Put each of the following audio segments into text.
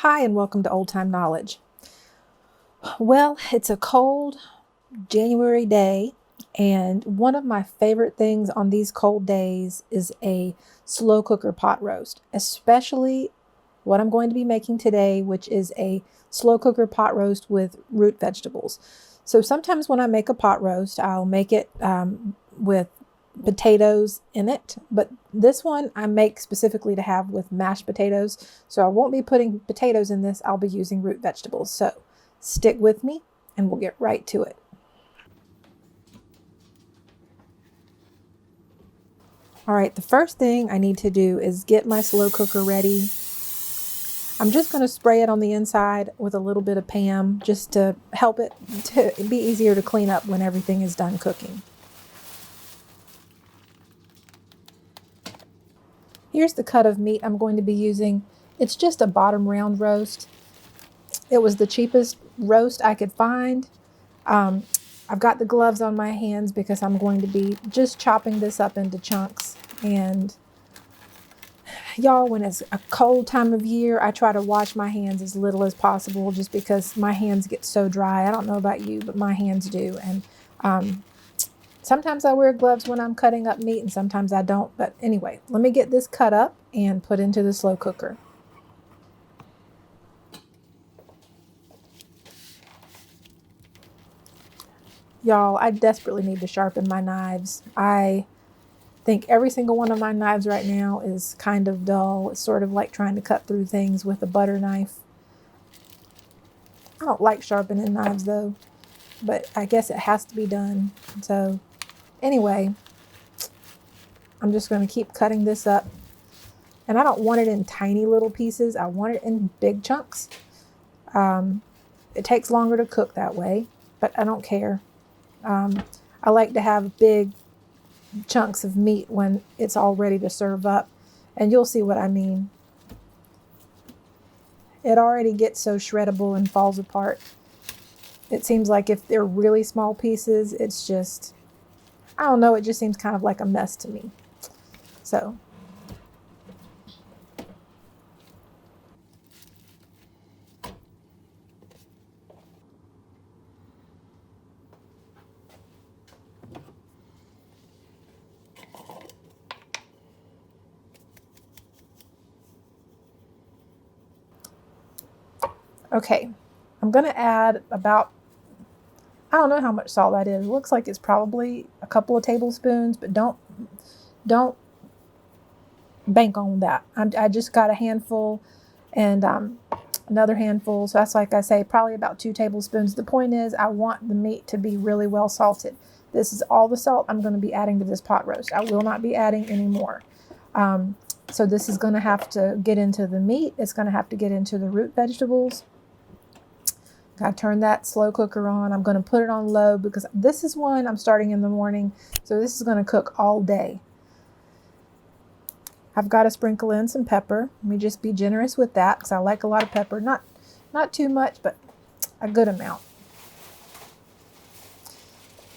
Hi, and welcome to Old Time Knowledge. Well, it's a cold January day, and one of my favorite things on these cold days is a slow cooker pot roast, especially what I'm going to be making today, which is a slow cooker pot roast with root vegetables. So sometimes when I make a pot roast, I'll make it with potatoes in it, but this one I make specifically to have with mashed potatoes, so I won't be putting potatoes in this. I'll be using root vegetables, so stick with me and we'll get right to it. All right, the first thing I need to do is get my slow cooker ready. I'm just going to spray it on the inside with a little bit of Pam just to help it to be easier to clean up when everything is done cooking. Here's the cut of meat I'm going to be using. It's just a bottom round roast. It was the cheapest roast I could find. I've got the gloves on my hands because I'm going to be just chopping this up into chunks. And y'all, when it's a cold time of year, I try to wash my hands as little as possible just because my hands get so dry. I don't know about you, but my hands do. And sometimes I wear gloves when I'm cutting up meat and sometimes I don't. But anyway, let me get this cut up and put into the slow cooker. Y'all, I desperately need to sharpen my knives. I think every single one of my knives right now is kind of dull. It's sort of like trying to cut through things with a butter knife. I don't like sharpening knives though, but I guess it has to be done. So anyway, I'm just going to keep cutting this up. And I don't want it in tiny little pieces. I want it in big chunks. It takes longer to cook that way, but I don't care. I like to have big chunks of meat when it's all ready to serve up, and you'll see what I mean. It already gets so shreddable and falls apart. It seems like if they're really small pieces, it's just, I don't know, it just seems kind of like a mess to me. So okay, I'm going to add about, I don't know how much salt that is. It looks like it's probably a couple of tablespoons, but don't bank on that. I just got a handful and another handful. So that's, like I say, probably about 2 tablespoons. The point is I want the meat to be really well salted. This is all the salt I'm going to be adding to this pot roast. I will not be adding any more. So this is going to have to get into the meat. It's going to have to get into the root vegetables. I turn that slow cooker on. I'm going to put it on low because this is one I'm starting in the morning. So this is going to cook all day. I've got to sprinkle in some pepper. Let me just be generous with that because I like a lot of pepper. Not too much, but a good amount.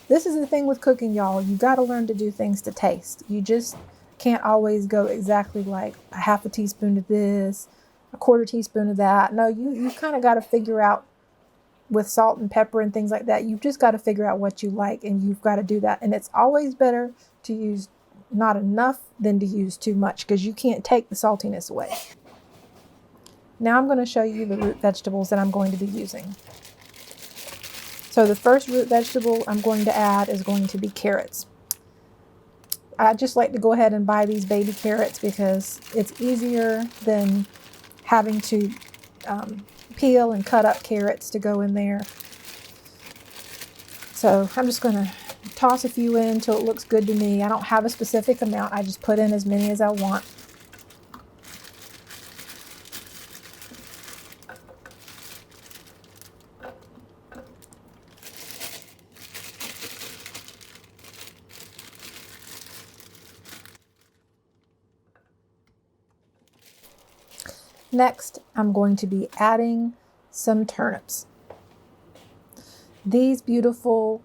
This is the thing with cooking, y'all. You got to learn to do things to taste. You just can't always go exactly like a half a teaspoon of this, a quarter teaspoon of that. No, you kind of got to figure out with salt and pepper and things like that. You've just got to figure out what you like, and you've got to do that. And it's always better to use not enough than to use too much because you can't take the saltiness away. Now I'm going to show you the root vegetables that I'm going to be using. So the first root vegetable I'm going to add is going to be carrots. I just like to go ahead and buy these baby carrots because it's easier than having to peel and cut up carrots to go in there. So I'm just going to toss a few in until it looks good to me. I don't have a specific amount. I just put in as many as I want. Next, I'm going to be adding some turnips. These beautiful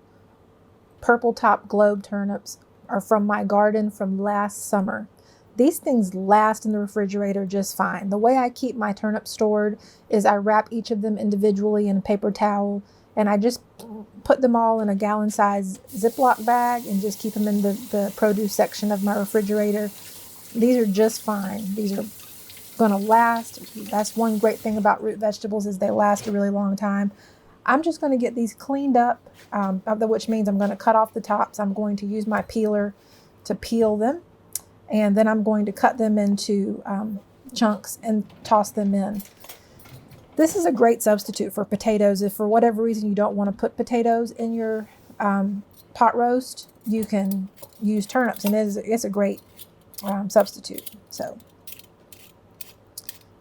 purple top globe turnips are from my garden from last summer. These things last in the refrigerator just fine. The way I keep my turnips stored is I wrap each of them individually in a paper towel, and I just put them all in a gallon size Ziploc bag and just keep them in the produce section of my refrigerator. These are just fine. These are going to last. That's one great thing about root vegetables is they last a really long time. I'm just going to get these cleaned up, which means I'm going to cut off the tops. I'm going to use my peeler to peel them, and then I'm going to cut them into chunks and toss them in. This is a great substitute for potatoes. If for whatever reason you don't want to put potatoes in your pot roast, you can use turnips, and it's a great substitute. So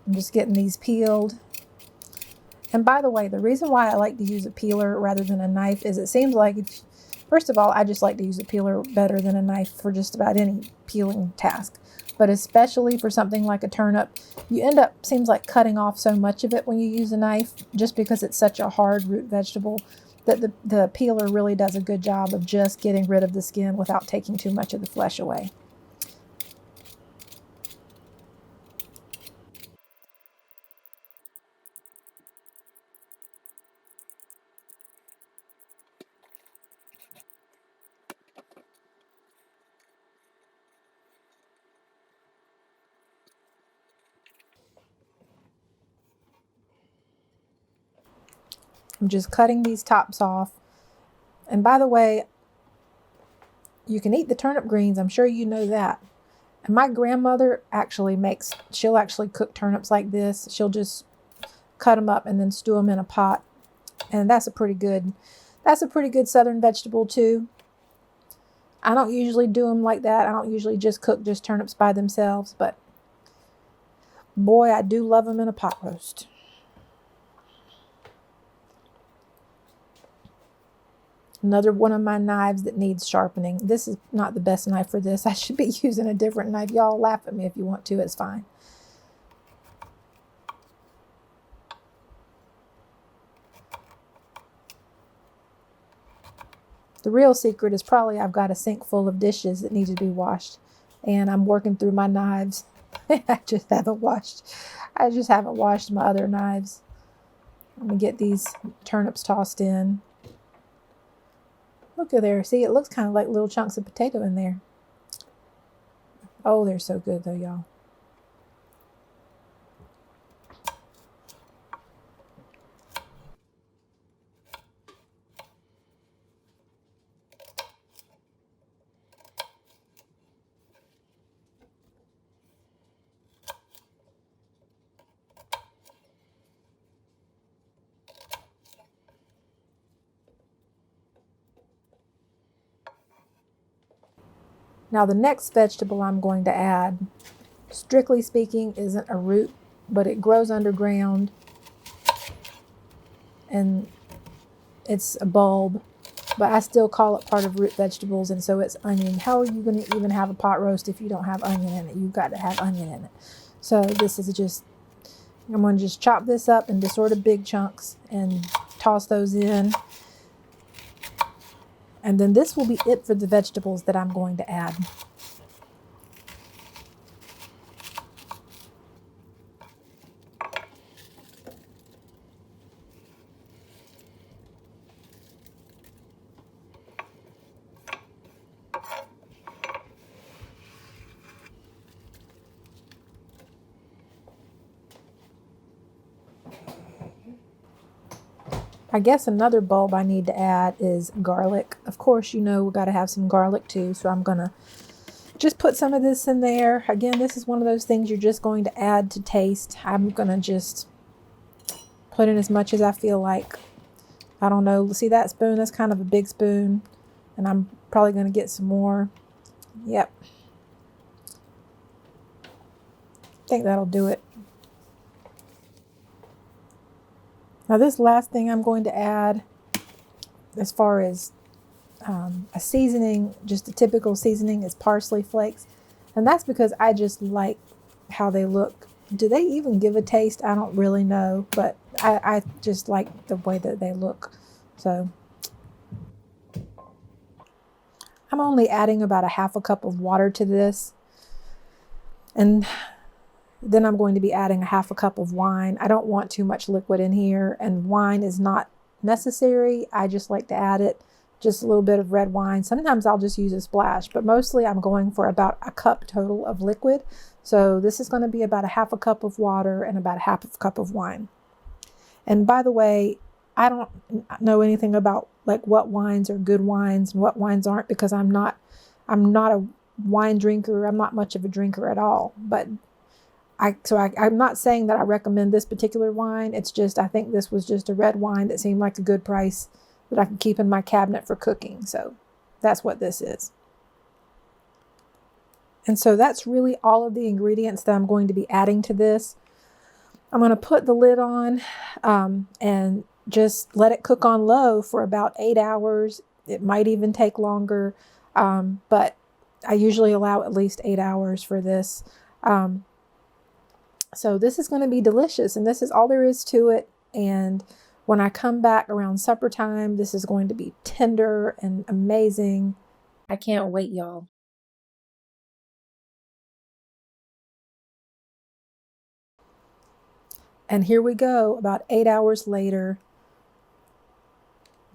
I'm just getting these peeled. And by the way, the reason why I like to use a peeler rather than a knife is it seems like, first of all, I just like to use a peeler better than a knife for just about any peeling task. But especially for something like a turnip, you end up, seems like, cutting off so much of it when you use a knife, just because it's such a hard root vegetable, that the peeler really does a good job of just getting rid of the skin without taking too much of the flesh away. I'm just cutting these tops off. And by the way, you can eat the turnip greens. I'm sure you know that. And my grandmother she'll actually cook turnips like this. She'll just cut them up and then stew them in a pot. And that's a pretty good southern vegetable too. I don't usually do them like that. I don't usually just cook just turnips by themselves, but boy, I do love them in a pot roast. Another one of my knives that needs sharpening. This is not the best knife for this. I should be using a different knife. Y'all laugh at me if you want to. It's fine. The real secret is probably I've got a sink full of dishes that need to be washed, and I'm working through my knives. I just haven't washed my other knives. Let me get these turnips tossed in. Look at there. See, it looks kind of like little chunks of potato in there. Oh, they're so good though, y'all. Now the next vegetable I'm going to add, strictly speaking, isn't a root, but it grows underground and it's a bulb, but I still call it part of root vegetables, and so it's onion. How are you going to even have a pot roast if you don't have onion in it? You've got to have onion in it. So this is I'm going to just chop this up into sort of big chunks and toss those in. And then this will be it for the vegetables that I'm going to add. I guess another bulb I need to add is garlic. Of course, you know we've got to have some garlic too, so I'm going to just put some of this in there. Again, this is one of those things you're just going to add to taste. I'm going to just put in as much as I feel like. I don't know. See that spoon? That's kind of a big spoon, and I'm probably going to get some more. Yep. I think that'll do it. Now this last thing I'm going to add, as far as a seasoning, just a typical seasoning, is parsley flakes. And that's because I just like how they look. Do they even give a taste? I don't really know, but I just like the way that they look. So I'm only adding about a half a cup of water to this. And then I'm going to be adding a half a cup of wine. I don't want too much liquid in here, and wine is not necessary. I just like to add it, just a little bit of red wine. Sometimes I'll just use a splash, but mostly I'm going for about a cup total of liquid. So this is going to be about a half a cup of water and about a half a cup of wine. And by the way, I don't know anything about like what wines are good wines and what wines aren't, because I'm not a wine drinker. I'm not much of a drinker at all. But I'm not saying that I recommend this particular wine. It's just, I think this was just a red wine that seemed like a good price that I can keep in my cabinet for cooking. So that's what this is. And so that's really all of the ingredients that I'm going to be adding to this. I'm going to put the lid on and just let it cook on low for about 8 hours. It might even take longer, but I usually allow at least 8 hours for this. So this is going to be delicious, and this is all there is to it. And when I come back around supper time, this is going to be tender and amazing. I can't wait, y'all. And here we go, about 8 hours later.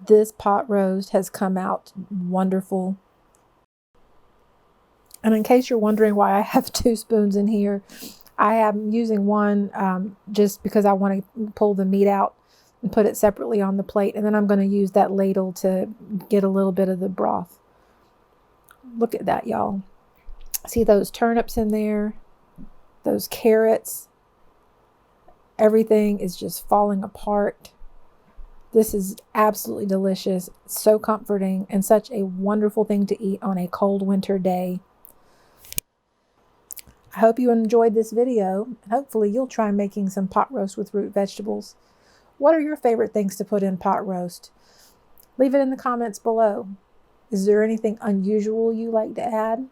This pot roast has come out wonderful. And in case you're wondering why I have 2 spoons in here, I am using one just because I want to pull the meat out and put it separately on the plate. And then I'm going to use that ladle to get a little bit of the broth. Look at that, y'all. See those turnips in there? Those carrots? Everything is just falling apart. This is absolutely delicious, so comforting, and such a wonderful thing to eat on a cold winter day. I hope you enjoyed this video, and hopefully you'll try making some pot roast with root vegetables. What are your favorite things to put in pot roast? Leave it in the comments below. Is there anything unusual you like to add?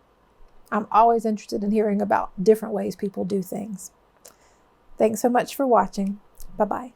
I'm always interested in hearing about different ways people do things. Thanks so much for watching. Bye-bye.